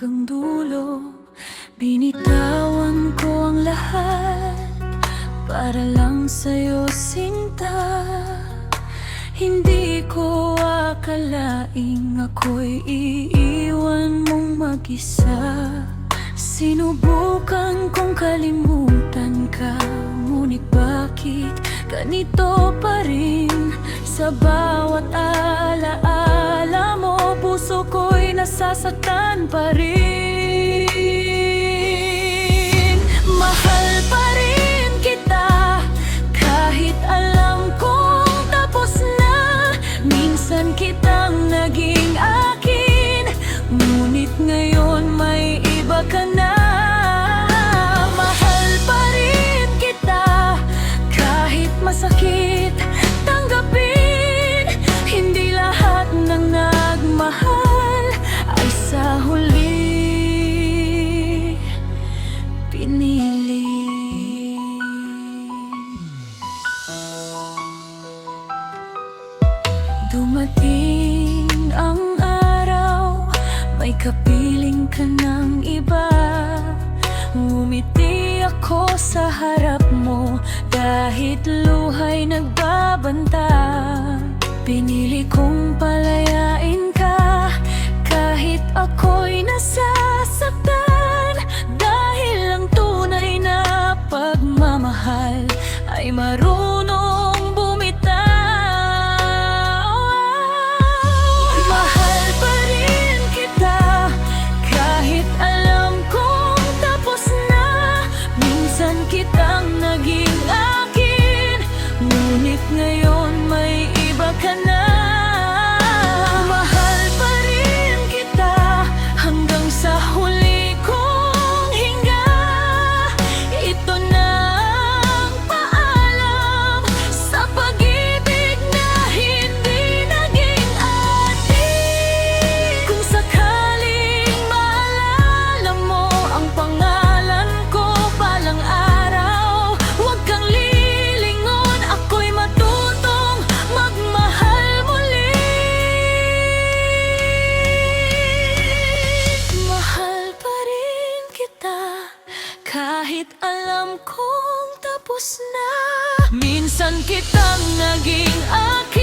hanggang dulo. Binitawan ko ang lahat para lang sa'yo, sinta. Hindi ko akalaing ako'y iiwan mong mag-isa. Sinubukan kong kalimutan ka, ngunit bakit ganito pa rin? Sa bawat alaala mo, puso ko'y nasasaktan pa rin. Mahal pa rin kita, kahit alam kong tapos na. Minsan kitang naging akin, ngunit ngayon may iba ka na. Mahal pa rin kita, kahit masakit tanggapin. Hindi lahat ng nagmahal ay sa huli pinili. Dumating ang araw, may kapiling ka ng iba. Ngumiti ako sa harap mo, kahit luha'y nagbabanta. Pinili kong palayain ka, kahit ako'y nasasaktan. Dahil ang tunay na pagmamahal ay marunong bumitaw. Mahal pa rin kita, kahit alam kong tapos na. Minsan kitang naging akin, ngunit ngayon may iba ka na. Mahal pa rin kita, hanggang sa huli kong hinga. Ito na ang paalam sa pag-ibig na hindi naging atin. Kung sakaling maalala mo ang pangalan ko balang araw, huwag kang lilingon, ako'y matutong magmahal muli. Mahal pa rin kita, kahit alam kong tapos na. Minsan kitang naging akin,